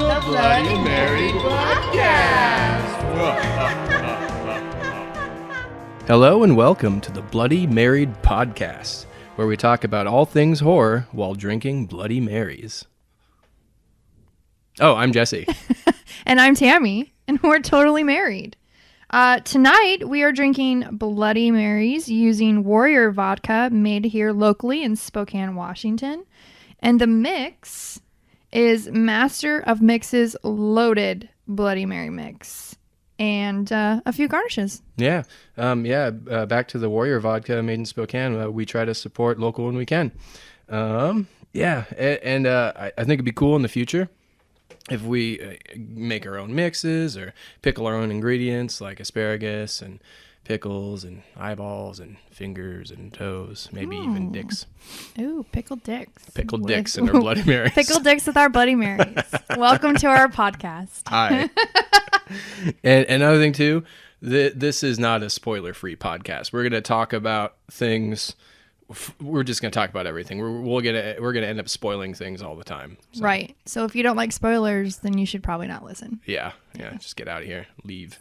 The Bloody Mary Podcast. Hello and welcome to the Bloody Married Podcast, where we talk about all things horror while drinking Bloody Marys. Oh, I'm Jesse. And I'm Tami, and we're totally married. Tonight, we are drinking Bloody Marys using Warrior vodka made here locally in Spokane, Washington. And the mix is Master of Mix's Loaded Bloody Mary Mix. And a few garnishes. Yeah. Back to the Warrior vodka made in Spokane. We try to support local when we can. I think it'd be cool in the future if we make our own mixes or pickle our own ingredients like asparagus and pickles and eyeballs and fingers and toes, maybe even dicks. Ooh, pickled dicks. Pickled dicks in our Bloody Marys. Pickled dicks with our Bloody Marys. Welcome to our podcast. Hi. And another thing too, this is not a spoiler-free podcast. We're going to talk about things. We're just going to talk about everything. We're going to end up spoiling things all the time. So. Right. So if you don't like spoilers, then you should probably not listen. Yeah. Just get out of here. Leave.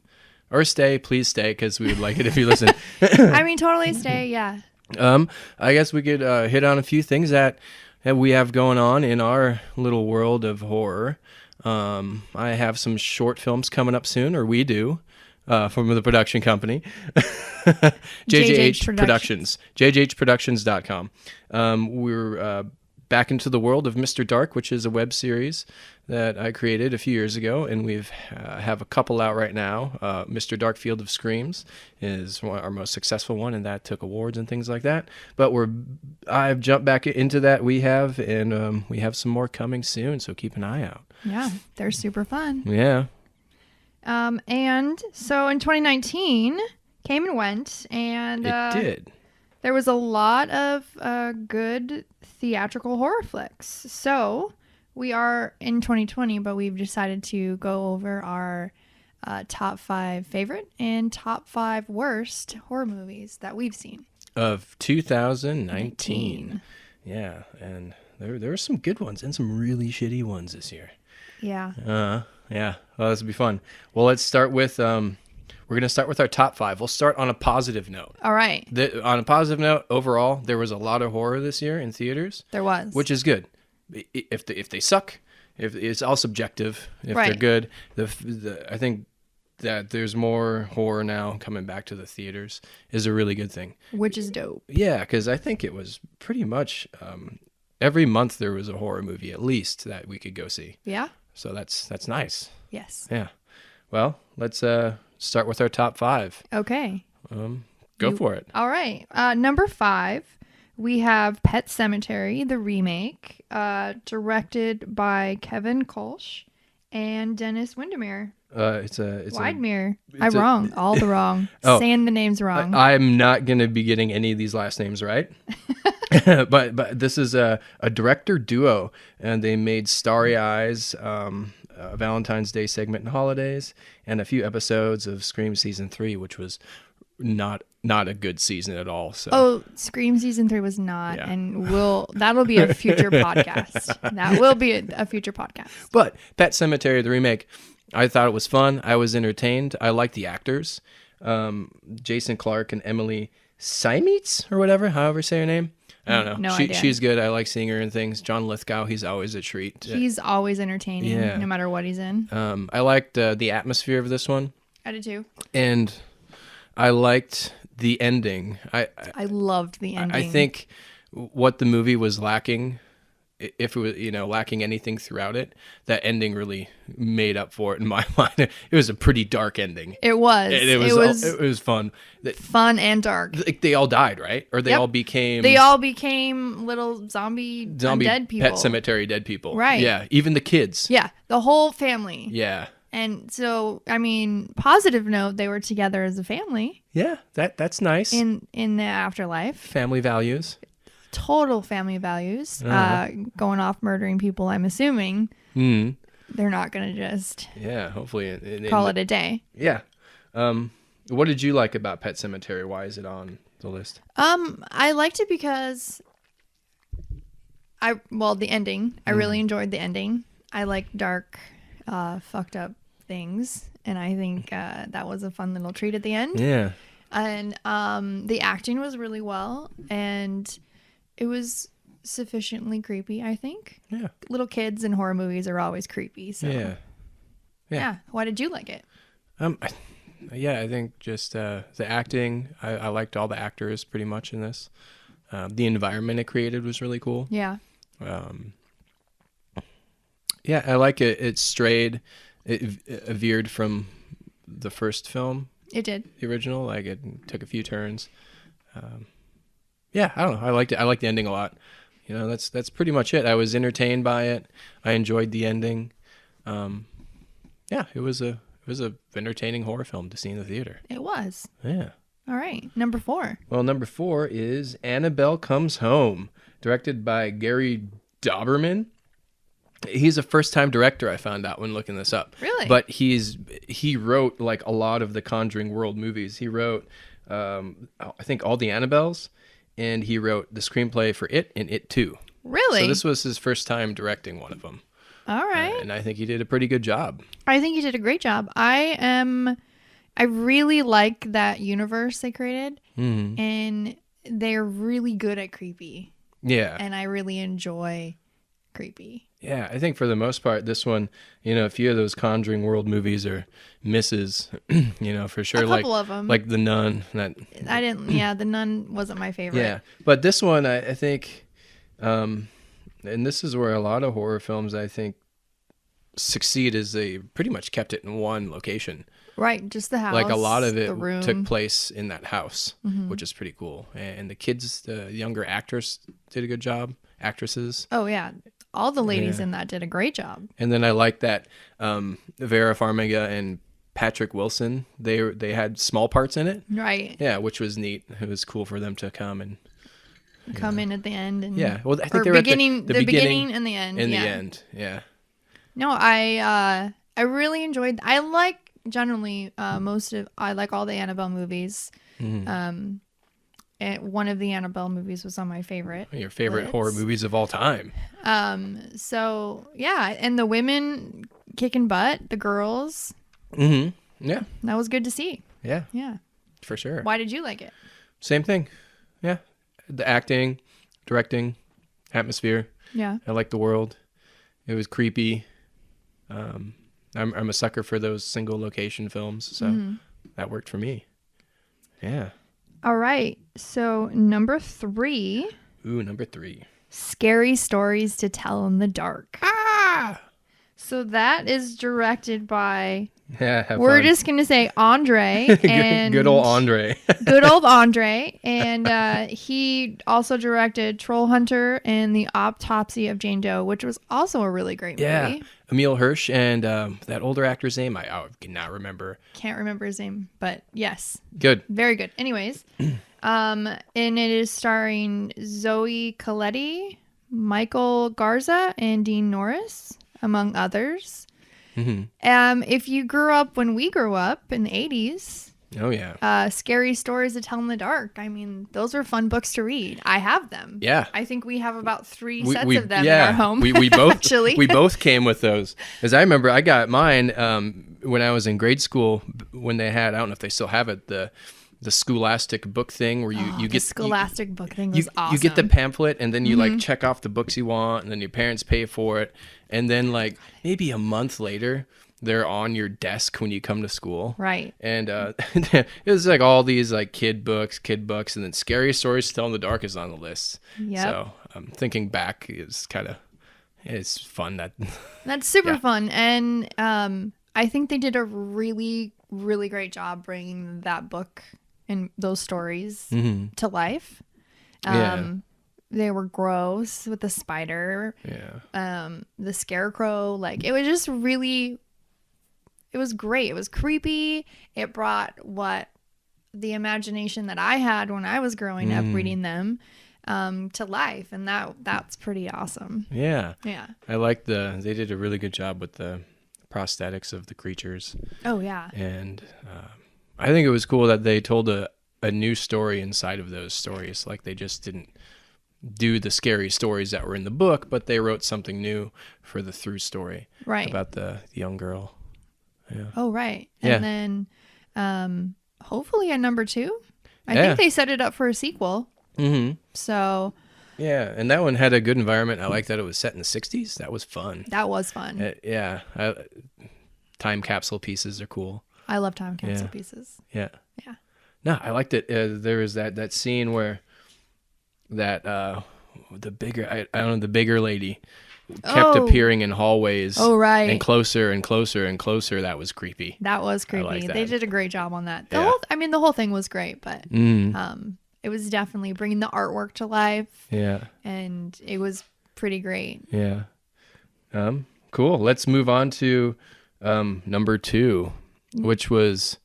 Or stay. Please stay, because we would like it if you listen. I mean, totally stay. Yeah. I guess we could hit on a few things that we have going on in our little world of horror. I have some short films coming up soon, or we do, from the production company. JJH Productions. JJHproductions.com. We're back into the world of Mr. Dark, which is a web series that I created a few years ago, and we've have a couple out right now. Mr. Dark Field of Screams is our most successful one, and that took awards and things like that. But I've jumped back into that. We have some more coming soon, so keep an eye out. Yeah, they're super fun. Yeah. And so in 2019 came and went, and it did. There was a lot of good theatrical horror flicks. So we are in 2020, but we've decided to go over our top 5 favorite and top 5 worst horror movies that we've seen of 2019. Yeah, and there were some good ones and some really shitty ones this year. Yeah. Yeah. Well, this will be fun. Well, let's start with we're going to start with our top 5. We'll start on a positive note. All right. On a positive note, overall, there was a lot of horror this year in theaters. There was. Which is good. If they suck, if it's all subjective. If right. they're good, I think that there's more horror now coming back to the theaters is a really good thing. Which is dope. Yeah, because I think it was pretty much every month there was a horror movie at least that we could go see. Yeah. So that's nice. Yes. Yeah. Well, let's start with our top 5. Okay. Go for it. All right. Number 5, we have Pet Sematary, the remake, directed by Kevin Kolsch and Dennis Windermere. Widemere. All the wrong. Saying the names wrong. I'm not going to be getting any of these last names right. but this is a director duo, and they made Starry Eyes, a Valentine's Day segment and holidays, and a few episodes of Scream season 3, which was not a good season at all. So Scream season 3 was not, yeah. And that'll be a future podcast. That will be a future podcast. But Pet Sematary, the remake, I thought it was fun. I was entertained. I liked the actors, Jason Clarke and Emily Simetz or whatever, however you say her name. I don't know. No idea. She's good. I like seeing her in things. John Lithgow, he's always a treat. He's always entertaining, yeah. No matter what he's in. I liked the atmosphere of this one. I did too. And I liked the ending. I loved the ending. I think what the movie was lacking, if it was lacking anything throughout it, that ending really made up for it in my mind. It was a pretty dark ending. It was. It was fun. Fun and dark. They all died, right? Or they all became... They all became little zombie dead people. Pet Sematary dead people. Right. Yeah. Even the kids. Yeah. The whole family. Yeah. And so, I mean, positive note, they were together as a family. Yeah. That's nice. In the afterlife. Family values. Total family values. Going off murdering people, I'm assuming. They're not going to just hopefully call it a day. Yeah. What did you like about Pet Sematary? Why is it on the list? I liked it because the ending. I really enjoyed the ending. I like dark fucked up things, and I think that was a fun little treat at the end. Yeah. And the acting was really well, and it was sufficiently creepy, I think. Yeah. Little kids in horror movies are always creepy. So Yeah. Why did you like it? I think just the acting. I liked all the actors pretty much in this. The environment it created was really cool. Yeah. I like it. It strayed. It veered from the first film. It did. The original, like it took a few turns. I don't know. I liked it. I liked the ending a lot. You know, that's pretty much it. I was entertained by it. I enjoyed the ending. It was a entertaining horror film to see in the theater. It was. Yeah. All right. Number 4. Well, number 4 is Annabelle Comes Home, directed by Gary Dauberman. He's a first-time director, I found out when looking this up. Really? But he wrote like a lot of the Conjuring World movies. He wrote, I think, all the Annabelles, and he wrote the screenplay for It and It 2. Really? So this was his first time directing one of them. All right. And I think he did a pretty good job. I think he did a great job. I really like that universe they created, and they're really good at creepy. Yeah. And I really enjoy creepy. Yeah, I think for the most part, this one, you know, a few of those Conjuring World movies are misses, you know, for sure. A couple of them. Like The Nun. The Nun wasn't my favorite. Yeah, but this one, I think, and this is where a lot of horror films, I think, succeed, is they pretty much kept it in one location. Right, just the house. Like a lot of it the room. took place in that house, which is pretty cool. And the kids, the younger actors did a good job. Actresses. Oh, yeah. All the ladies in that did a great job. And then I like that Vera Farmiga and Patrick Wilson, they had small parts in it. Right. Yeah, which was neat. It was cool for them to come and in at the end. And, well, I think they were beginning, at the beginning and the end. In the end, yeah. No, I really enjoyed. I like generally I like all the Annabelle movies. One of the Annabelle movies was on my favorite. Your favorite horror movies of all time. So yeah, and the women kicking butt, the girls. Yeah. That was good to see. Yeah. Yeah. For sure. Why did you like it? Same thing. Yeah. The acting, directing, atmosphere. Yeah. I like the world. It was creepy. I'm a sucker for those single location films, so that worked for me. Yeah. All right. So number 3. Ooh, number 3. Scary stories to tell in the dark. Ah! So that is directed by... Yeah, we're just going to say Andre. And good old Andre. Good old Andre. And he also directed Troll Hunter and The Autopsy of Jane Doe, which was also a really great movie. Yeah. Emil Hirsch and that older actor's name, I cannot remember. Can't remember his name, but yes. Good. Very good. Anyways, and it is starring Zoe Colletti, Michael Garza, and Dean Norris, among others. If you grew up when we grew up in the 80s, oh yeah, Scary Stories to Tell in the Dark. I mean, those are fun books to read. I have them. Yeah, I think we have about 3 sets of them in our home. We both actually we both came with those. As I remember, I got mine when I was in grade school, when they had, I don't know if they still have it, the Scholastic book thing where you get the Scholastic book thing was awesome. You get the pamphlet and then you like check off the books you want, and then your parents pay for it, and then like maybe a month later they're on your desk when you come to school. Right. And it was like all these like kid books, and then Scary Stories to Tell in the Dark is on the list. Yep. So thinking back is it's fun. That's super fun. And I think they did a really, really great job bringing that book and those stories to life. They were gross with the spider. Yeah. The scarecrow. Like, it was just really... It was great. It was creepy. It brought the imagination that I had when I was growing up reading them to life, and that's pretty awesome. Yeah. Yeah. I like they did a really good job with the prosthetics of the creatures. Oh yeah. And I think it was cool that they told a new story inside of those stories. Like, they just didn't do the scary stories that were in the book, but they wrote something new for the through story about the young girl. Yeah. Oh, right. And then hopefully at number 2, I think they set it up for a sequel. Mm-hmm. So... Yeah, and that one had a good environment. I like that it was set in the 60s. That was fun. That was fun. Time capsule pieces are cool. I love time capsule pieces. Yeah. Yeah. No, I liked it. There was that scene where the bigger lady kept appearing in hallways. Oh, right. And closer and closer and closer. That was creepy. That was creepy. I like that. They did a great job on that. The whole thing was great, but it was definitely bringing the artwork to life. Yeah. And it was pretty great. Yeah. Cool. Let's move on to number 2, which was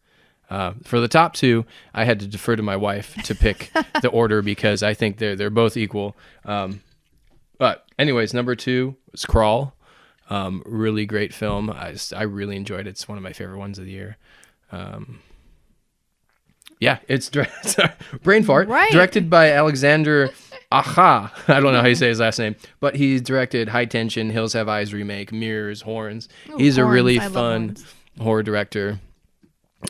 for the top 2. I had to defer to my wife to pick the order because I think they're both equal. But anyways, number 2 was Crawl. Really great film. I really enjoyed it. It's one of my favorite ones of the year. Yeah, it's brain fart. Right. Directed by Alexander Aja. I don't know how you say his last name, but he directed High Tension, Hills Have Eyes remake, Mirrors, Horns. He's a really fun horror director.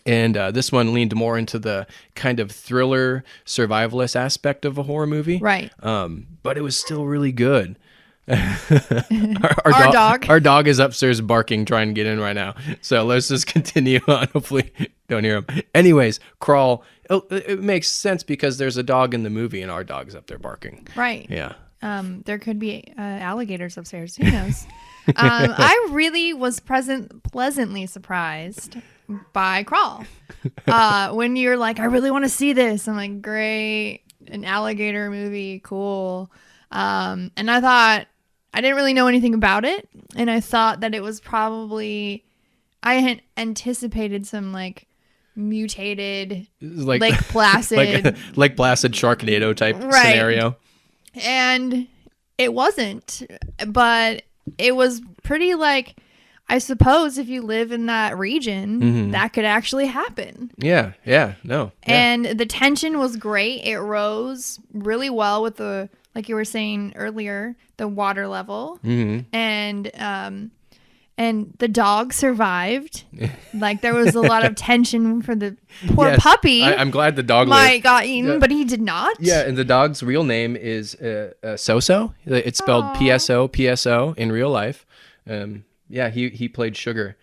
And this one leaned more into the kind of thriller survivalist aspect of a horror movie. Right. But it was still really good. Our dog is upstairs barking, trying to get in right now. So let's just continue on. Hopefully don't hear him. Anyways, Crawl. It makes sense because there's a dog in the movie and our dog's up there barking. Right. Yeah. There could be alligators upstairs. Who knows? I really was pleasantly surprised by Crawl. When you're like, I really want to see this. I'm like, great. An alligator movie. Cool. And I thought, I didn't really know anything about it. And I thought that it was probably, I had anticipated some like mutated Lake Placid. Lake Placid Sharknado type scenario. And it wasn't. But it was pretty like, I suppose if you live in that region, that could actually happen. Yeah. No. And the tension was great. It rose really well with the, like you were saying earlier, the water level. And the dog survived. Like there was a lot of tension for the poor puppy. I'm glad the dog got eaten, but he did not. Yeah, and the dog's real name is Soso. It's spelled PSO in real life. He played Sugar.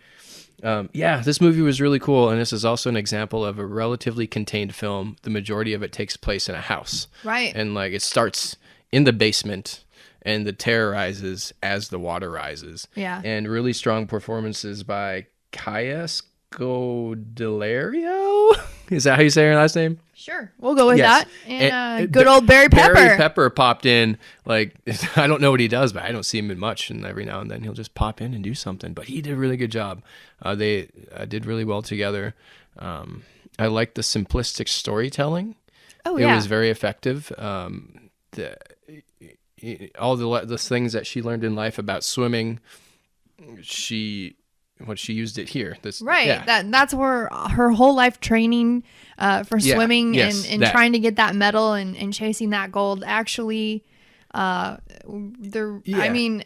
This movie was really cool, and this is also an example of a relatively contained film. The majority of it takes place in a house. Right. And like it starts in the basement and the terror rises as the water rises. Yeah. And really strong performances by Kaya Scodelario. Is that how you say her last name? Sure. We'll go with that. And good old Barry Pepper. Barry Pepper popped in. Like, I don't know what he does, but I don't see him in much. And every now and then he'll just pop in and do something. But he did a really good job. They did really well together. I liked the simplistic storytelling. Oh, yeah. It was very effective. All the things that she learned in life about swimming, she used it here. That's where her whole life training for swimming and trying to get that medal and chasing that gold. Actually, I mean,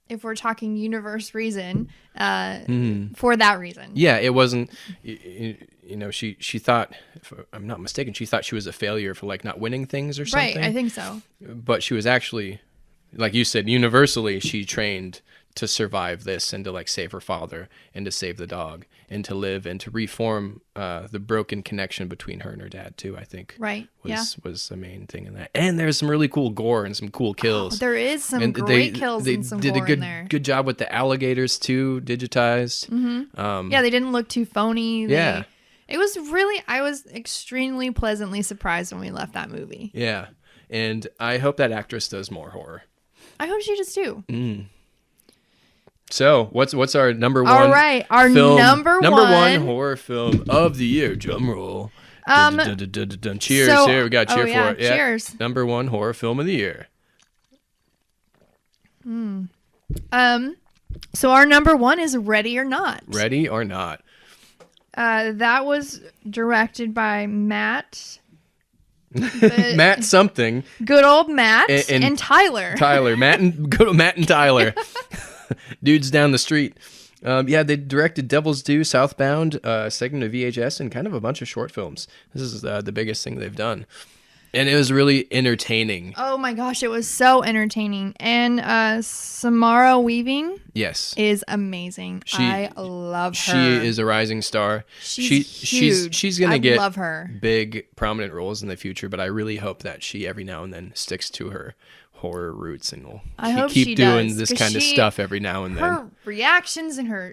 if we're talking universe reason, for that reason. Yeah, it wasn't. She thought, if I'm not mistaken, she thought she was a failure for like not winning things or something. Right, I think so. But she was actually, like you said, universally she trained to survive this and to like save her father and to save the dog and to live and to reform the broken connection between her and her dad too, I think. Right. Was the main thing in that. And there's some really cool gore and some cool kills. There is some great kills and some gore in there. They did a good job with the alligators too, digitized. They didn't look too phony. It was really, I was extremely pleasantly surprised when we left that movie. Yeah. And I hope that actress does more horror. I hope she does too. So, what's our number one? All right, our number one horror film of the year. Drum roll. Cheers! So, here we got cheer for it. Yeah. Cheers! Number one horror film of the year. So our number one is Ready or Not. Ready or Not. That was directed by Matt Matt something. Good old Matt and Tyler. Tyler. Matt and Tyler. Dudes down the street. They directed Devil's Due, Southbound, segment of VHS, and kind of a bunch of short films. This is the biggest thing they've done. And it was really entertaining. Oh my gosh, it was so entertaining. And Samara Weaving is amazing. I love her. She is a rising star. She's huge. She's going to get love her. Big, prominent roles in the future, but I really hope that she every now and then sticks to her horror roots and will keep doing this kind of stuff every now and then. Her reactions and her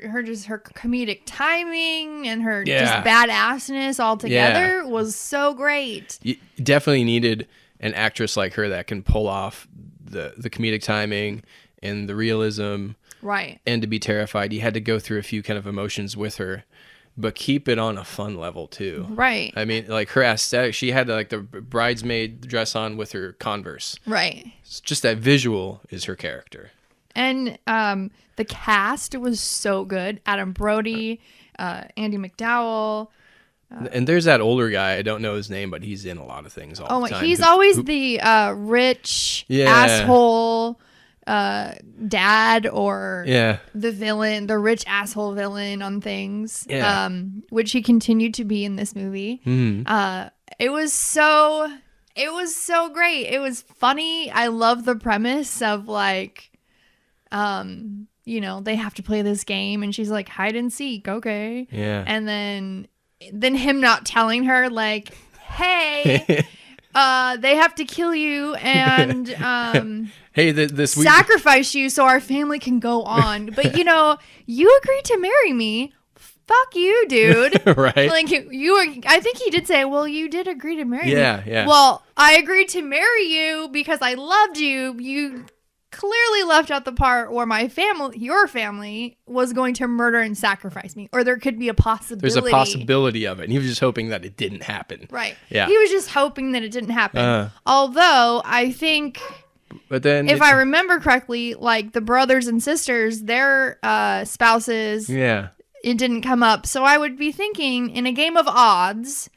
comedic timing and her just badassness all together was so great. You definitely needed an actress like her that can pull off the comedic timing and the realism. Right. And to be terrified, you had to go through a few kind of emotions with her, but keep it on a fun level too. Right. I mean, like her aesthetic, she had like the bridesmaid dress on with her Converse. Right. It's just that visual is her character. And the cast was so good. Adam Brody, Andy McDowell. And there's that older guy. I don't know his name, but he's in a lot of things all the time. He's always the rich asshole dad or the villain, the rich asshole villain on things, which he continued to be in this movie. Mm-hmm. It was so great. It was funny. I love the premise of like, they have to play this game and she's like, hide and seek. Okay. Yeah. And then him not telling her like, hey, they have to kill you and hey, this sacrifice you so our family can go on. But you agreed to marry me. Fuck you, dude. Right. Like I think he did say, well, you did agree to marry me. Yeah. Well, I agreed to marry you because I loved you. You clearly left out the part where your family was going to murder and sacrifice me, or there could be a possibility. There's a possibility of it, and he was just hoping that it didn't happen. Right. Yeah. He was just hoping that it didn't happen. Although I think, but then if I remember correctly, like the brothers and sisters, their spouses, it didn't come up. So I would be thinking, in a game of odds,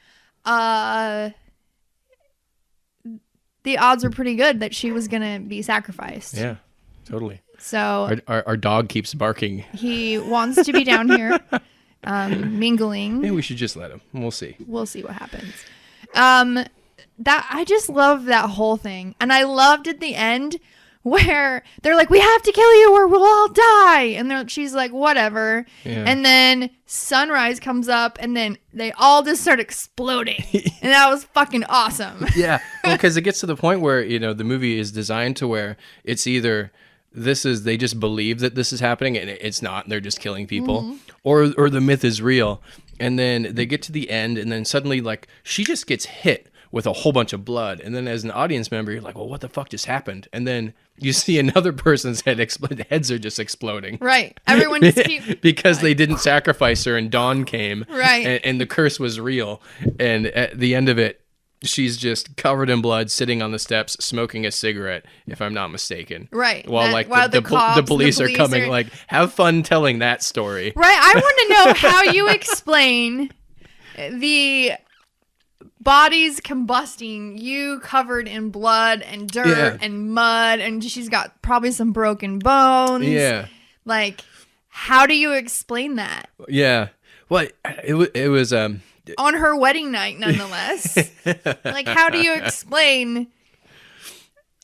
the odds are pretty good that she was going to be sacrificed. Yeah, totally. So our dog keeps barking. He wants to be down here mingling. Maybe we should just let him. We'll see. We'll see what happens. I just love that whole thing. And I loved at the end where they're like, we have to kill you or we'll all die. And she's like, whatever. Yeah. And then sunrise comes up and then they all just start exploding. And that was fucking awesome. Yeah. Well, because it gets to the point where, the movie is designed to where it's either they just believe that this is happening and it's not, and they're just killing people, or the myth is real. And then they get to the end and then suddenly like she just gets hit with a whole bunch of blood. And then as an audience member, you're like, well, what the fuck just happened? And then you see another person's head explode. The heads are just exploding. Right. Everyone just because they didn't sacrifice her and dawn came. Right. And the curse was real. And at the end of it, she's just covered in blood, sitting on the steps, smoking a cigarette, if I'm not mistaken. Right. While the police are coming, like, have fun telling that story. Right. I want to know how you explain the bodies combusting, you covered in blood and dirt and mud, and she's got probably some broken bones. Yeah. Like, how do you explain that? Yeah. Well, it was on her wedding night, nonetheless. Like, how do you explain?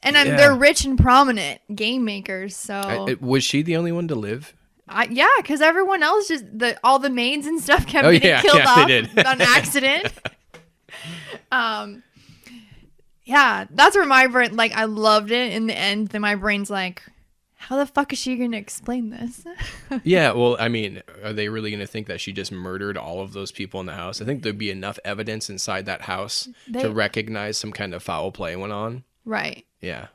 And they're rich and prominent game makers, so was she the only one to live? Yeah, because everyone else all the maids and stuff kept getting killed off on accident. That's where my brain, like, I loved it. In the end, then my brain's like, how the fuck is she gonna explain this? Yeah, well, I mean, are they really gonna think that she just murdered all of those people in the house? I think there'd be enough evidence inside that house to recognize some kind of foul play went on. Right. Yeah.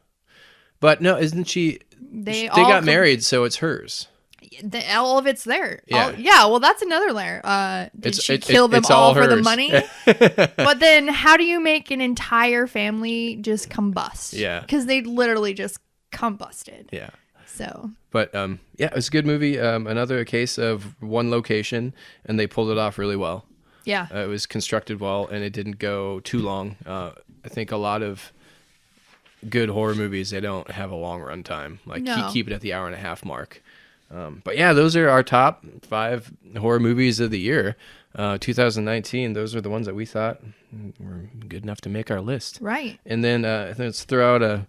But no, isn't she? They got married, so it's hers. All of it's there. Yeah. Well, that's another layer. Did she kill them all for the money? But then how do you make an entire family just combust? Yeah. Because they literally just combusted. Yeah. So. But it was a good movie. Another case of one location, and they pulled it off really well. Yeah. It was constructed well, and it didn't go too long. I think a lot of good horror movies, they don't have a long run time. Like keep it at the 1.5 hour mark. But yeah, those are our top 5 horror movies of the year. 2019, those are the ones that we thought were good enough to make our list. Right. And then let's throw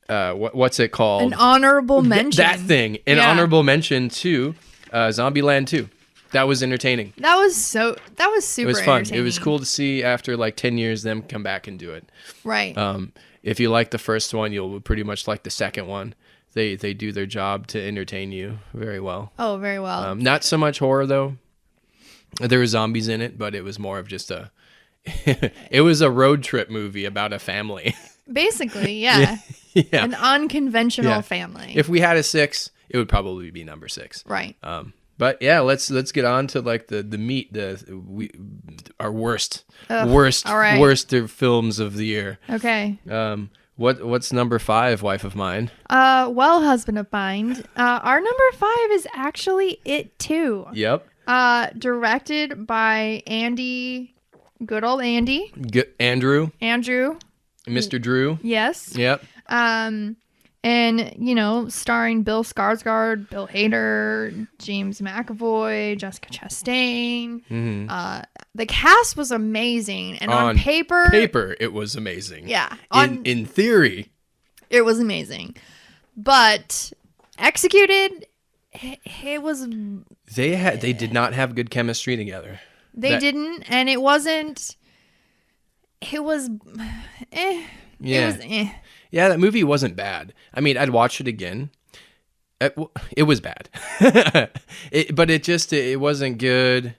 out what's it called? An honorable mention. That thing. An honorable mention to Zombieland 2. That was entertaining. That was super It was fun. entertaining. It was cool to see after like 10 years them come back and do it. Right. If you like the first one, you'll pretty much like the second one. They do their job to entertain you very well. Oh, very well. Not so much horror though. There were zombies in it, but it was more of just it was a road trip movie about a family. Basically, yeah. Yeah. An unconventional family. If we had a 6, it would probably be number 6. Right. But yeah, let's get on to like the meat, our worst films of the year. Okay. What's number 5, wife of mine? Well, husband of mine. Our number 5 is actually It Too. Yep. Directed by Andy, good old Andy. Andrew. Mr. Drew. Yes. Yep. And, starring Bill Skarsgård, Bill Hader, James McAvoy, Jessica Chastain. Mm-hmm. The cast was amazing. And on paper, it was amazing. Yeah. In theory. It was amazing. But executed, it was... They did not have good chemistry together. They didn't, and it wasn't... It was... Yeah. It was eh. Yeah, that movie wasn't bad. I mean, I'd watch it again. It was bad. But it wasn't good.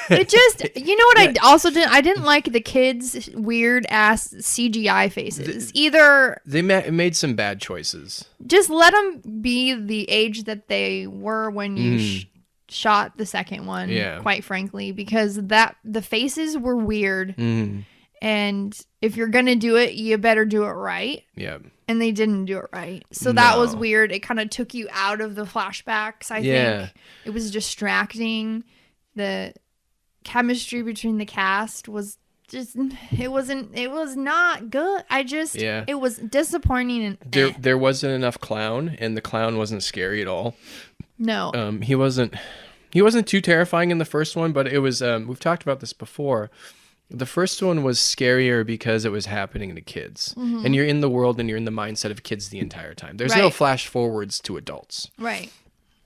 It just, what I also didn't, I didn't like the kids' weird ass CGI faces. Either they made some bad choices. Just let them be the age that they were when you shot the second one. Yeah. Quite frankly, because the faces were weird. Mm. And if you're going to do it, you better do it right. Yeah. And they didn't do it right. So that was weird. It kind of took you out of the flashbacks, I think. It was distracting. The chemistry between the cast was just, it was not good. It was disappointing. And there wasn't enough clown, and the clown wasn't scary at all. No. He wasn't too terrifying in the first one, but it was, we've talked about this before. The first one was scarier because it was happening to kids. Mm-hmm. And you're in the world and you're in the mindset of kids the entire time. There's no flash forwards to adults. Right.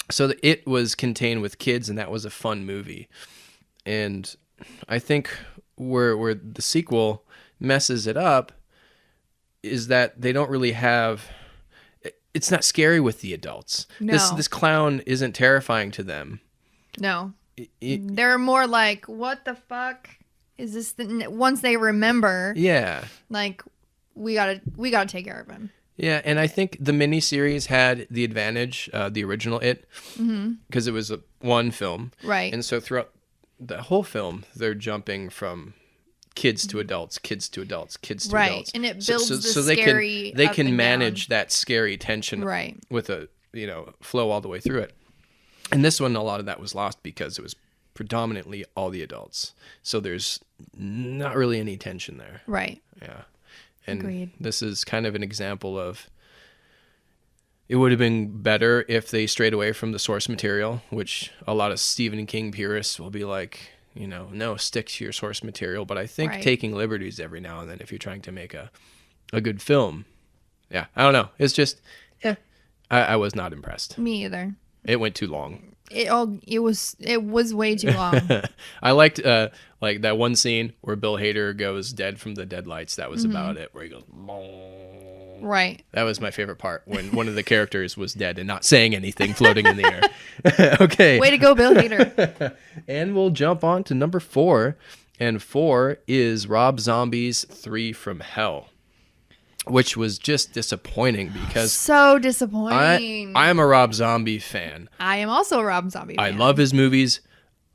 So it was contained with kids, and that was a fun movie. And I think where the sequel messes it up is that they don't really have... It's not scary with the adults. No. This clown isn't terrifying to them. No. They're more like, what the fuck... Is this once they remember? Yeah, like we gotta take care of him. Yeah, and I think the miniseries had the advantage, the original It, because it was one film, right? And so throughout the whole film, they're jumping from kids to adults, kids to adults, kids to adults, and it builds so scary. They can manage that scary tension, right, with a flow all the way through it. And this one, a lot of that was lost because it was predominantly all the adults, so there's not really any tension there. Right. Yeah. And agreed. This is kind of an example of it would have been better if they strayed away from the source material, which a lot of Stephen King purists will be like, no, stick to your source material. But I think taking liberties every now and then, if you're trying to make a good film, I don't know. It's just, I was not impressed. Me either. It went too long. It was way too long. I liked like that one scene where Bill Hader goes dead from the deadlights. That was about it. Where he goes, boom. Right. That was my favorite part, when one of the characters was dead and not saying anything, floating in the air. Okay. Way to go, Bill Hader. And we'll jump on to number 4, and 4 is Rob Zombie's 3 from Hell, which was just disappointing because... So disappointing. I am a Rob Zombie fan. I am also a Rob Zombie fan. I love his movies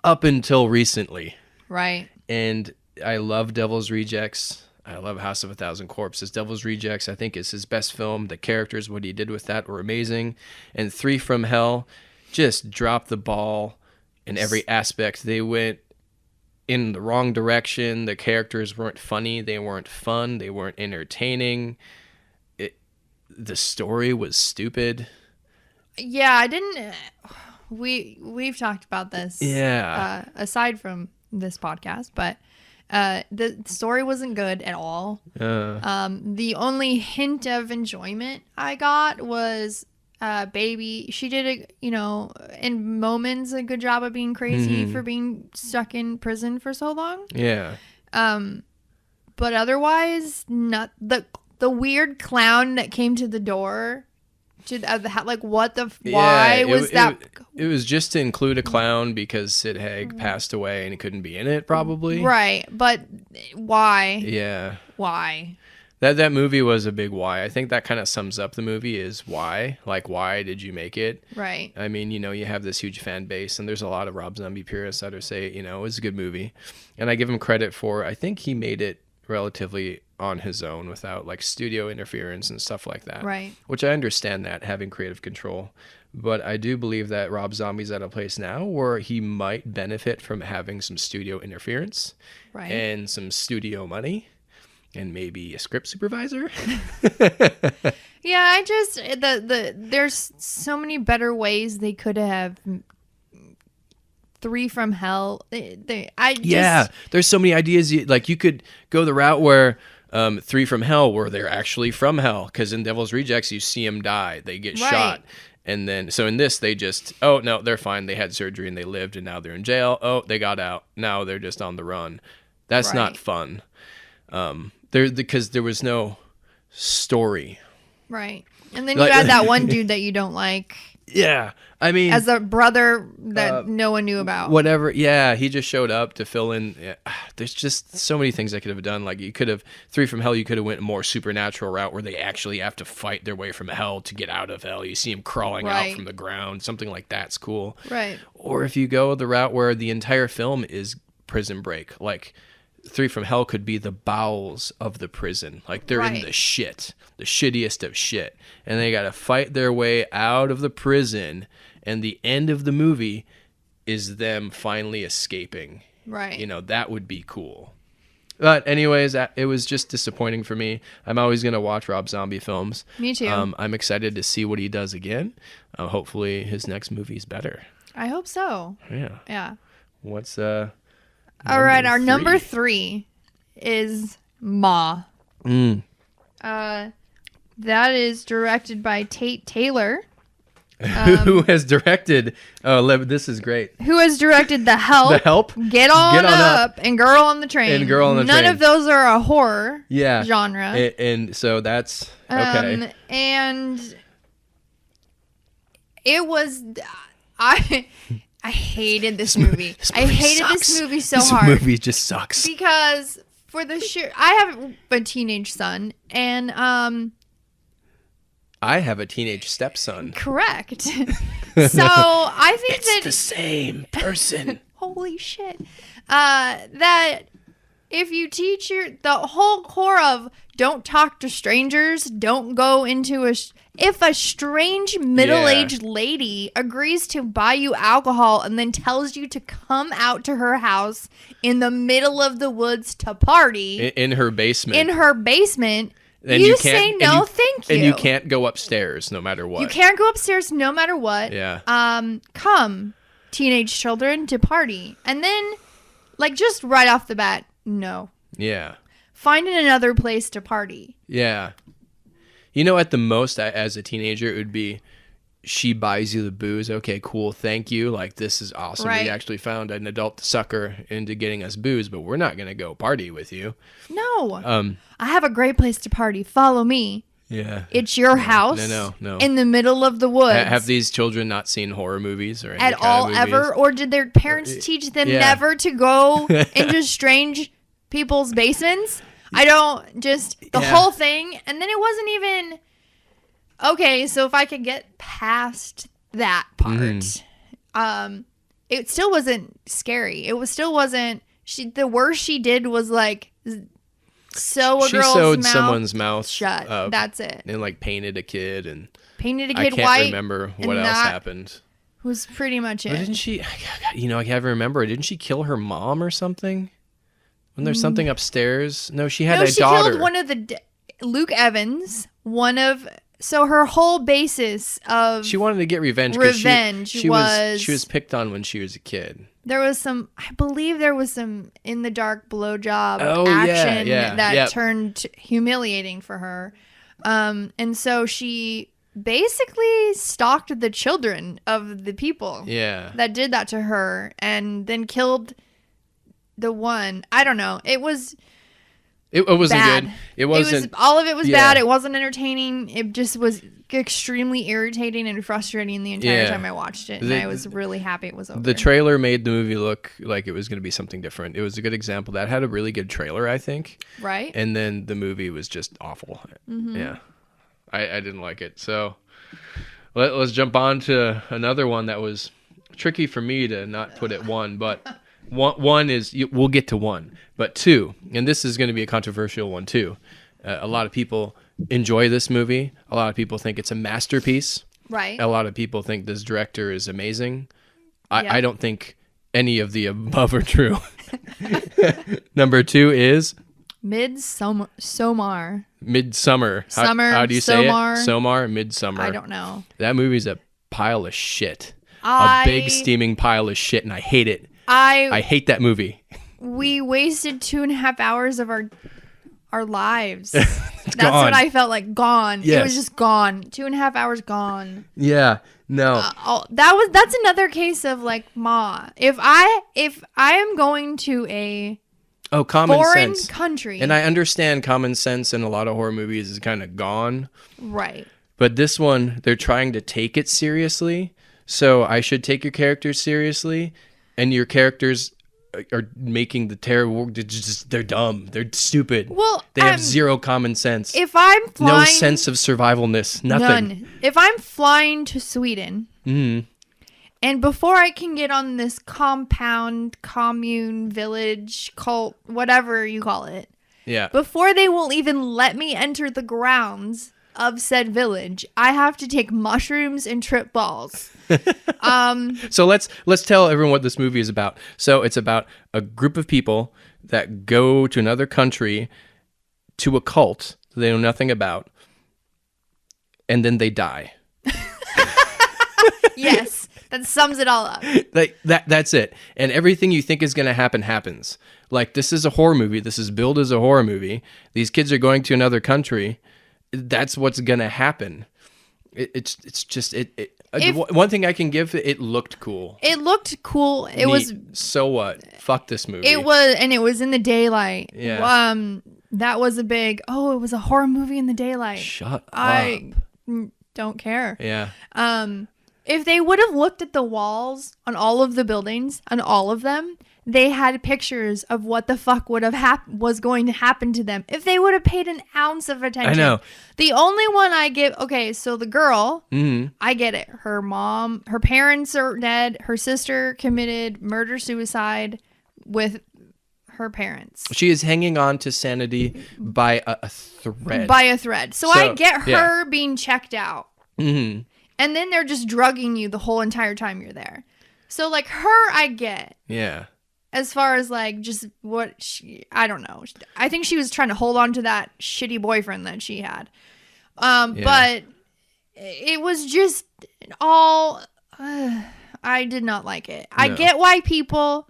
up until recently. Right. And I love Devil's Rejects. I love House of a Thousand Corpses. Devil's Rejects, I think, is his best film. The characters, what he did with that were amazing. And 3 from Hell just dropped the ball in every aspect. They went in the wrong direction. The characters weren't funny. They weren't fun. They weren't entertaining. The story was stupid. Yeah, I didn't. We've talked about this. Yeah. Aside from this podcast, but the story wasn't good at all. The only hint of enjoyment I got was Baby. She did in moments a good job of being crazy for being stuck in prison for so long. Yeah. But otherwise, not the weird clown that came to the door. What the why was that? It was just to include a clown because Sid Haig passed away and he couldn't be in it, probably. Right, but why? Yeah. Why? That movie was a big why. I think that kind of sums up the movie is why. Like, why did you make it? Right. I mean, you have this huge fan base, and there's a lot of Rob Zombie purists that are say, it was a good movie. And I give him credit for, I think he made it relatively on his own without like studio interference and stuff like that. Right. Which I understand that, having creative control. But I do believe that Rob Zombie's at a place now where he might benefit from having some studio interference and some studio money and maybe a script supervisor. Yeah, I just there's so many better ways they could have. 3 from Hell. There's so many ideas. You could go the route where 3 from Hell, where they're actually from hell, because in Devil's Rejects you see them die, they get shot, and then so in this they just they're fine, they had surgery and they lived and now they're in jail, they got out, now they're just on the run. That's not fun. Because there was no story. Right. And then you had that one dude that you don't like. Yeah. I mean, as a brother that no one knew about. Whatever. Yeah. He just showed up to fill in. There's just so many things I could have done. Like, you could have 3 from Hell. You could have went a more supernatural route where they actually have to fight their way from hell to get out of hell. You see him crawling out from the ground. Something like that's cool. Right. Or if you go the route where the entire film is prison break, like 3 from Hell could be the bowels of the prison. Like, they're in the shit, the shittiest of shit, and they got to fight their way out of the prison, and the end of the movie is them finally escaping. Right. That would be cool. But anyways, it was just disappointing for me. I'm always going to watch Rob Zombie films. Me too. I'm excited to see what he does again. Hopefully his next movie is better. I hope so. Yeah. Yeah. What's all right, our number 3 is Ma. That is directed by Tate Taylor. Who has directed... this is great. Who has directed The Help. The Help. Get on Up. And Girl on the Train. None of those are a horror genre. And so that's... Okay. And it was... I hated this movie. I hated this movie so hard. This movie just sucks. Because for the I have a teenage son, and I have a teenage stepson. Correct. So I think it's the same person. Holy shit. That if you teach the whole core of don't talk to strangers, don't go into if a strange middle-aged lady agrees to buy you alcohol and then tells you to come out to her house in the middle of the woods to party in her basement, then you say no, thank you. And you can't go upstairs no matter what. You can't go upstairs no matter what. Yeah. Come, teenage children, to party. And then, just right off the bat, no. Yeah. Find another place to party. Yeah. At the most, as a teenager, it would be, she buys you the booze. Okay, cool. Thank you. This is awesome. Right. We actually found an adult sucker into getting us booze, but we're not going to go party with you. No. I have a great place to party. Follow me. Yeah. It's your house. No. In the middle of the woods. Have these children not seen horror movies or any at all ever? Or did their parents teach them never to go into strange people's basements? I don't whole thing. And then it wasn't even okay. So if I could get past that part, it still wasn't scary. It still wasn't. The worst she did was sew she girl's sewed mouth someone's mouth shut. That's it. And painted a kid white. I can't remember what else happened. was pretty much it. But didn't she, I can't remember. Didn't she kill her mom or something? When there's something upstairs? No, she had a daughter. She killed one of Luke Evans, so her whole basis of she wanted to get revenge. She was picked on when she was a kid. I believe there was some in the dark blowjob action that turned humiliating for her. And so she basically stalked the children of the people that did that to her and then killed the one. I don't know. It wasn't bad. Good. It wasn't. All of it was bad. It wasn't entertaining. It just was extremely irritating and frustrating the entire time I watched it. And I was really happy it was over. The trailer made the movie look like it was going to be something different. It was a good example. That had a really good trailer, I think. Right. And then the movie was just awful. Mm-hmm. Yeah. I didn't like it. So let's jump on to another one that was tricky for me to not put at one, but one is, we'll get to one, but two, and this is going to be a controversial one too. A lot of people enjoy this movie. A lot of people think it's a masterpiece. Right. A lot of people think this director is amazing. I don't think any of the above are true. Number two is Midsummer. Midsummer. How do you say it? Somar, Midsummer. I don't know. That movie's a pile of shit. A big steaming pile of shit, and I hate it. I hate that movie. We wasted 2.5 hours of our lives. That's gone. What I felt like. Gone. Yes. It was just gone. 2.5 hours gone. Yeah. No. That's another case of like, Ma. If I am going to a common foreign sense country, and I understand common sense in a lot of horror movies is kind of gone. Right. But this one, they're trying to take it seriously. So I should take your characters seriously, and your characters are making the terrible. They're dumb. They're stupid. Well, they have zero common sense. If I'm flying, no sense of survivalness. Nothing. None. If I'm flying to Sweden, and before I can get on this compound, commune, village, cult, whatever you call it, before they will even let me enter the grounds of said village, I have to take mushrooms and trip balls. So let's tell everyone what this movie is about. So it's about a group of people that go to another country to a cult they know nothing about, and then they die. Yes, that sums it all up. That's it. And everything you think is going to happen happens. Like, this is a horror movie. This is billed as a horror movie. These kids are going to another country. That's what's gonna happen. It's just one thing I can give it looked cool. It looked cool. It Neat. was. So what? Fuck this movie. It was in the daylight. Yeah. That was a big. Oh, it was a horror movie in the daylight. Shut up. I don't care. Yeah. If they would have looked at the walls on all of the buildings, on all of them, they had pictures of what the fuck would have was going to happen to them if they would have paid an ounce of attention. I know. The only one I give, so the girl, I get it. Her mom, her parents are dead. Her sister committed murder-suicide with her parents. She is hanging on to sanity by a thread. So I get her being checked out. Mm-hmm. And then they're just drugging you the whole entire time you're there. So, like, her, I get. Yeah. As far as, like, just what I don't know. I think she was trying to hold on to that shitty boyfriend that she had. But it was just all, I did not like it. No. I get why people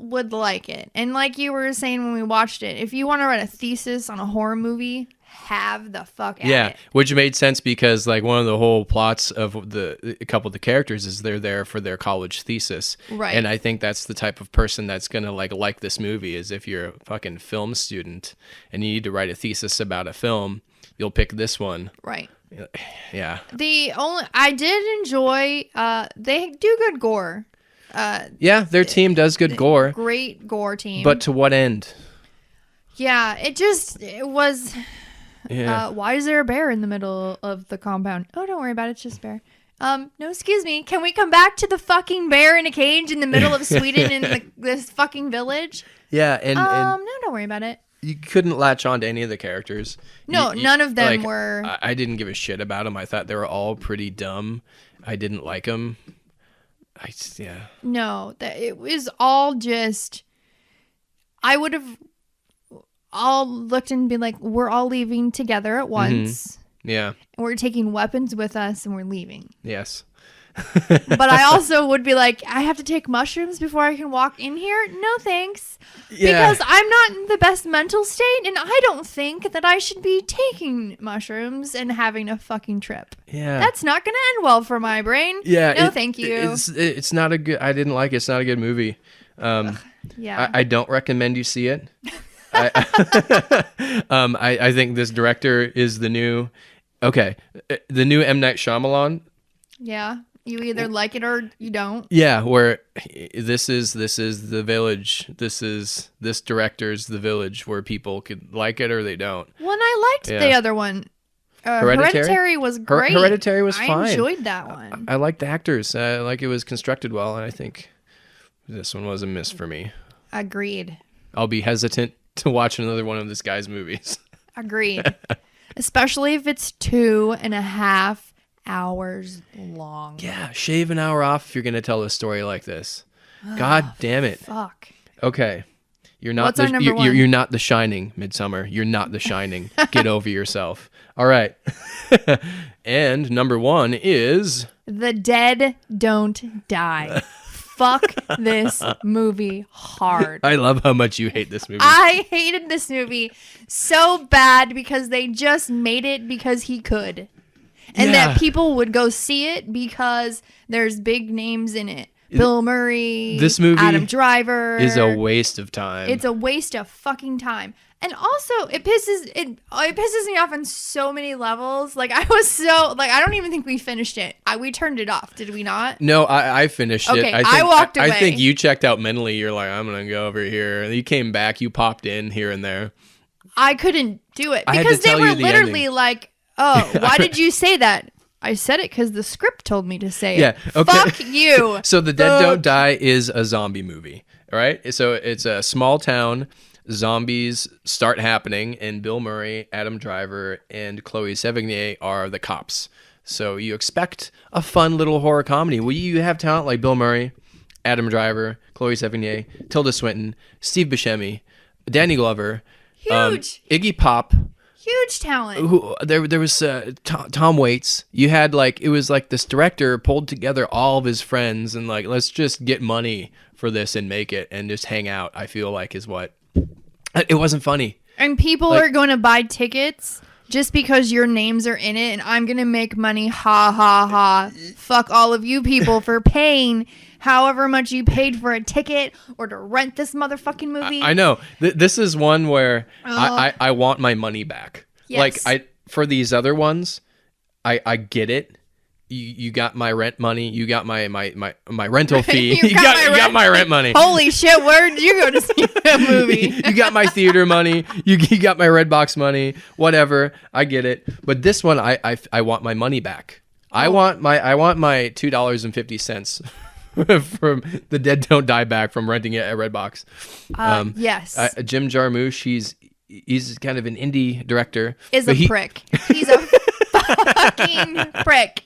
would like it. And like you were saying when we watched it, if you want to write a thesis on a horror movie, have the fuck at it. Which made sense because like one of the whole plots of a couple of the characters is they're there for their college thesis. Right. And I think that's the type of person that's going to like this movie is if you're a fucking film student and you need to write a thesis about a film, you'll pick this one. Right. Yeah. I did enjoy, they do good gore. Their team does good gore. Great gore team. But to what end? Yeah, it was... Yeah. Why is there a bear in the middle of the compound? Oh, don't worry about it. It's just a bear. No, excuse me. Can we come back to the fucking bear in a cage in the middle of Sweden in this fucking village? Yeah, and no, don't worry about it. you couldn't latch on to any of the characters. No, none of them were. I didn't give a shit about them. I thought they were all pretty dumb. I didn't like them. Yeah. No, that it was all just. I would have all looked and been like, we're all leaving together at once. Yeah. And we're taking weapons with us and we're leaving. Yes. But I also would be like, I have to take mushrooms before I can walk in here? No, thanks. Yeah. Because I'm not in the best mental state, and I don't think that I should be taking mushrooms and having a fucking trip. Yeah. That's not going to end well for my brain. Yeah. No, thank you. It's not a good... I didn't like it. It's not a good movie. Yeah. I don't recommend you see it. I think this director is the new... Okay. The new M. Night Shyamalan. Yeah. You either like it or you don't. Yeah, where this is The Village. This director's The Village, where people could like it or they don't. Well, and I liked the other one. Hereditary was great. Hereditary was fine. I enjoyed that one. I liked the actors. Like it was constructed well, and I think this one was a miss for me. Agreed. I'll be hesitant to watch another one of this guy's movies. Agreed. Especially if it's 2.5 hours long. Yeah, shave an hour off if you're going to tell a story like this. God damn it. Fuck. Okay. You're not What's our number one? You're not The Shining, Midsummer. You're not The Shining. Get over yourself. All right. And number one is The Dead Don't Die. Fuck this movie hard. I love how much you hate this movie. I hated this movie so bad because they just made it because he could. And that people would go see it because there's big names in it. Bill Murray, this movie Adam Driver. is a waste of time. It's a waste of fucking time. And also, it pisses me off on so many levels. Like, I was so, like, I don't even think we finished it. We turned it off, did we not? No, I finished it. I walked away. I think you checked out mentally. You're like, I'm going to go over here. And you came back. You popped in here and there. I couldn't do it. I had Because to tell they were you the literally ending. like, oh, why did you say that? I said it because the script told me to say it. Yeah, okay. Fuck you. So The Dead Don't Die is a zombie movie, all right? So it's a small town. Zombies start happening, and Bill Murray, Adam Driver, and Chloe Sevigny are the cops. So you expect a fun little horror comedy. Well, you have talent like Bill Murray, Adam Driver, Chloe Sevigny, Tilda Swinton, Steve Buscemi, Danny Glover, Huge. Iggy Pop. Huge talent. Who there was Tom Waits. You had like it was like this director pulled together all of his friends and like let's just get money for this and make it and just hang out. I feel like is what it wasn't funny. And people are going to buy tickets just because your names are in it and I'm going to make money. Ha ha ha. Fuck all of you people for paying however much you paid for a ticket or to rent this motherfucking movie. I know. This is one where I want my money back. Yes. Like for these other ones, I get it. You got my rent money. You got my rental fee. You got my rent money. Holy shit, where did you go to see that movie? You got my theater money. You got my Redbox money. Whatever. I get it. But this one, I want my money back. I want my $2.50 from The Dead Don't Die back from renting it at Redbox. Yes. Jim Jarmusch, he's kind of an indie director. Is a prick. He's a fucking prick.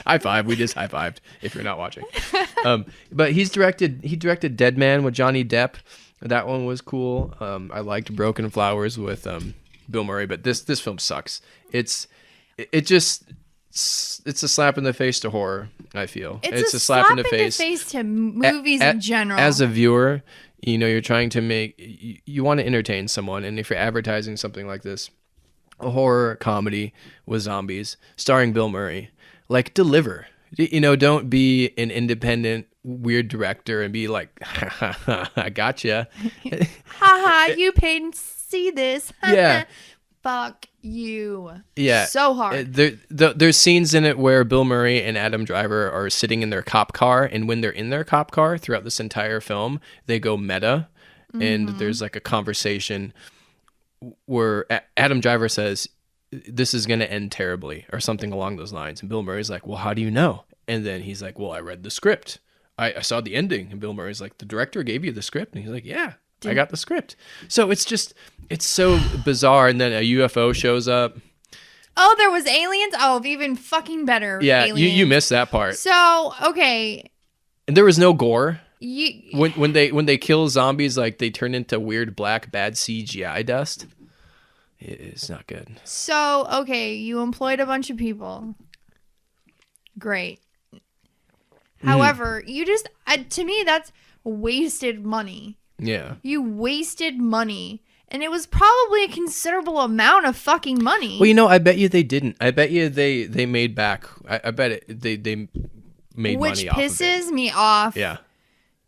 High five. We just high fived if you're not watching. But he directed Dead Man with Johnny Depp. That one was cool. I liked Broken Flowers with Bill Murray, but this film sucks. It's a slap in the face to horror, I feel. It's a slap in the face to movies in general. As a viewer, you're trying to you want to entertain someone, and if you're advertising something like this, a horror comedy with zombies starring Bill Murray, like deliver. Don't be an independent weird director and be like, I gotcha. Haha, you paid to see this. Yeah. Fuck you. Yeah. So hard. There's scenes in it where Bill Murray and Adam Driver are sitting in their cop car, and when they're in their cop car throughout this entire film, they go meta, and there's like a conversation where Adam Driver says, this is going to end terribly, or something along those lines. And Bill Murray's like, well, how do you know? And then he's like, well, I read the script. I saw the ending. And Bill Murray's like, the director gave you the script? And he's like, yeah, I got the script. So it's so bizarre. And then a UFO shows up. Oh, there was aliens? Oh, even fucking better. Yeah, aliens. you missed that part. So, okay. And there was no gore. When they kill zombies, like they turn into weird black bad CGI dust. It's not good. So, okay, you employed a bunch of people. Great. However, you just, to me, that's wasted money. Yeah. You wasted money. And it was probably a considerable amount of fucking money. Well, I bet you they didn't. I bet you they made back. I bet they made money off of it. Which pisses me off. Yeah.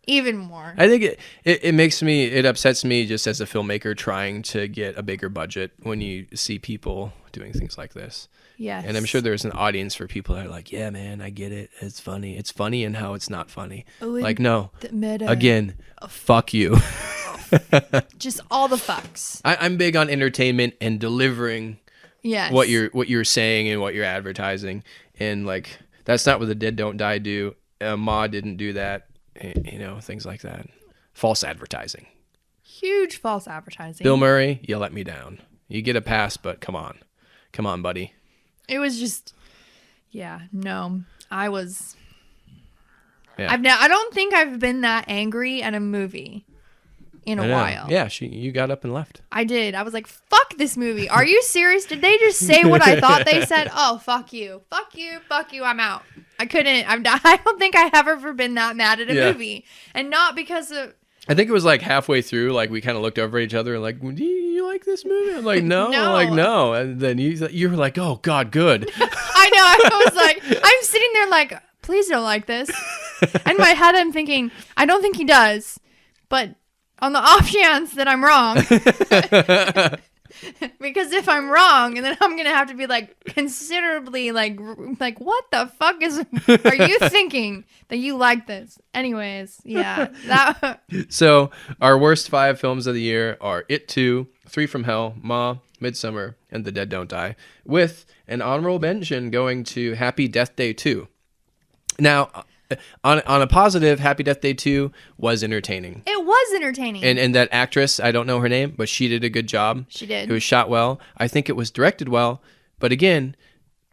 Even more. I think it upsets me just as a filmmaker trying to get a bigger budget when you see people doing things like this. Yes. And I'm sure there's an audience for people that are like, yeah, man, I get it. It's funny. It's funny and how it's not funny. Like, no. Again, fuck you. Just all the fucks. I'm big on entertainment and delivering what you're saying and what you're advertising. And like, that's not what The Dead Don't Die do. Ma didn't do that. Things like that. False advertising. Huge false advertising. Bill Murray, you let me down. You get a pass, but come on, buddy. It was just, no. I was. Yeah. I don't think I've been that angry at a movie in a while. Yeah, you got up and left. I did. I was like, fuck this movie. Are you serious? Did they just say what I thought they said? Oh, fuck you. Fuck you. Fuck you. I'm out. I couldn't. I don't think I have ever been that mad at a movie. And not because of... I think it was like halfway through, like we kind of looked over at each other and like, do you like this movie? I'm like, no. No. I'm like, no. And then you were like, oh, God, good. I know. I was like, I'm sitting there like, please don't like this. In my head, I'm thinking, I don't think he does. But on the off chance that I'm wrong... Because if I'm wrong, and then I'm gonna have to be like considerably like what the fuck are you thinking that you like this? Anyways, yeah. So our worst 5 films of the year are It 2, 3 from Hell, Ma, Midsummer, and The Dead Don't Die, with an honorable mention going to Happy Death Day 2. Now, on a positive, Happy Death Day 2 was entertaining. It was entertaining. And that actress, I don't know her name, but she did a good job. She did. It was shot well. I think it was directed well. But again,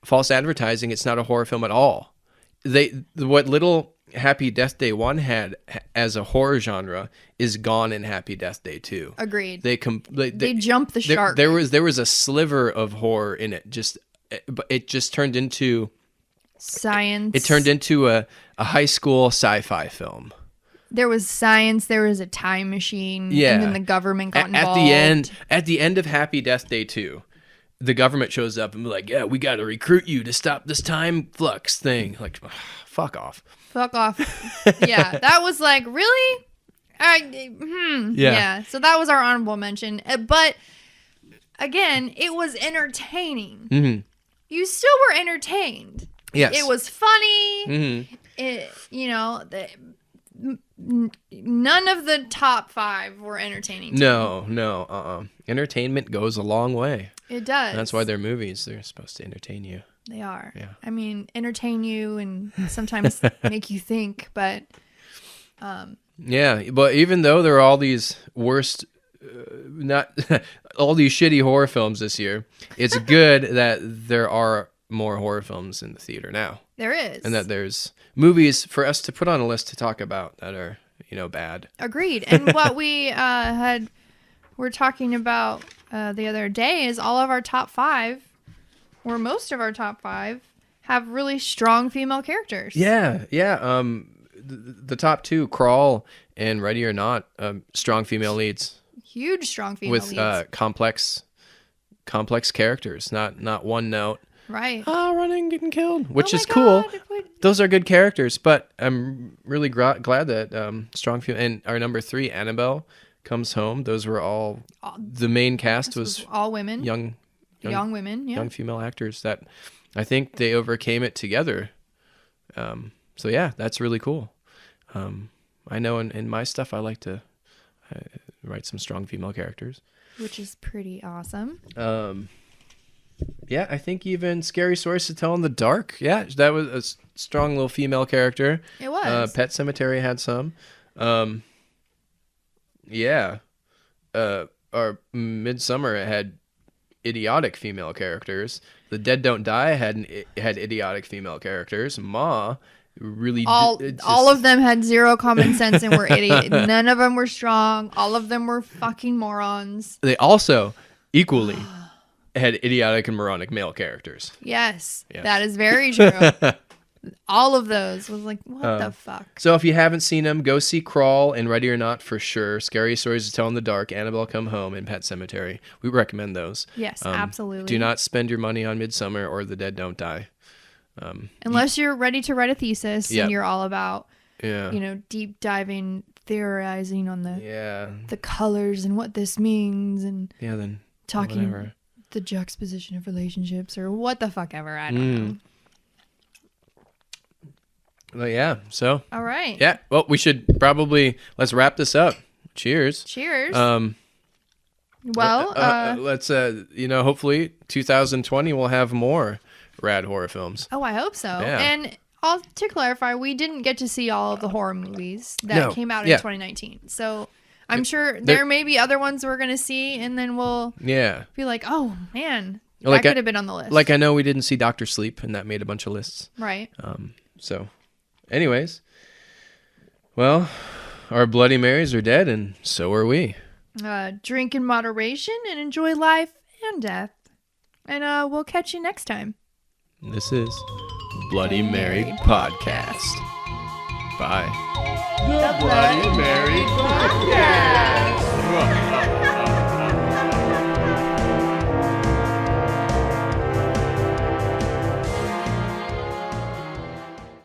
false advertising, it's not a horror film at all. What little Happy Death Day 1 had as a horror genre is gone in Happy Death Day 2. Agreed. They jumped the shark. There was a sliver of horror in it. It just turned into... Science. It turned into a high school sci-fi film. There was science. There was a time machine. Yeah. And then the government got involved. At the end of Happy Death Day 2, the government shows up and be like, yeah, we got to recruit you to stop this time flux thing. Like, fuck off. Fuck off. Yeah. That was like, really? Yeah. So that was our honorable mention. But again, it was entertaining. Mm-hmm. You still were entertained. Yes. It was funny. Mm-hmm. None of the top 5 were entertaining. No. Entertainment goes a long way. It does. And that's why they're movies. They're supposed to entertain you. They are. Yeah. I mean, entertain you and sometimes make you think, but... Yeah, but even though there are all these worst... not all these shitty horror films this year, it's good that there are more horror films in the theater now. There is. And that there's movies for us to put on a list to talk about that are, bad. Agreed. And what we were talking about the other day is all of our top 5, or most of our top 5, have really strong female characters. Yeah. The top 2, Crawl and Ready or Not, strong female leads. Huge strong female leads. With complex characters, not one note. Right. Oh, running, getting killed, which is cool. Those are good characters, but I'm really glad that strong female, and our number 3, Annabelle Comes Home. Those were all the main cast was all women, young women, young female actors that I think they overcame it together. So yeah, that's really cool. I know in my stuff I like to write some strong female characters, which is pretty awesome. Yeah, I think even Scary Stories to Tell in the Dark. Yeah, that was a strong little female character. It was. Pet Sematary had some. Yeah. or Midsummer had idiotic female characters. The Dead Don't Die had idiotic female characters. Ma really all of them had zero common sense and were idiots. None of them were strong. All of them were fucking morons. They also equally had idiotic and moronic male characters. Yes. That is very true. All of those was like, what the fuck? So if you haven't seen them, go see Crawl and Ready or Not for sure. Scary Stories to Tell in the Dark, Annabelle Come Home, and Pet Sematary. We recommend those. Yes, absolutely. Do not spend your money on Midsummer or The Dead Don't Die. Unless you're ready to write a thesis and you're all about, deep diving, theorizing on the colors and what this means and then talking whatever. The juxtaposition of relationships or what the fuck ever. I don't know. Well, yeah. So. All right. Yeah. Well, we should let's wrap this up. Cheers. Cheers. Let's hopefully 2020 we'll have more rad horror films. Oh, I hope so. Yeah. And to clarify, we didn't get to see all of the horror movies that came out in 2019. So I'm sure there may be other ones we're going to see, and then we'll be like, oh, man, that could have been on the list. Like I know we didn't see Dr. Sleep, and that made a bunch of lists. Right. So anyways, well, our Bloody Marys are dead, and so are we. Drink in moderation and enjoy life and death. And we'll catch you next time. This is Bloody Mary Podcast. Bye. The Bloody Mary Podcast.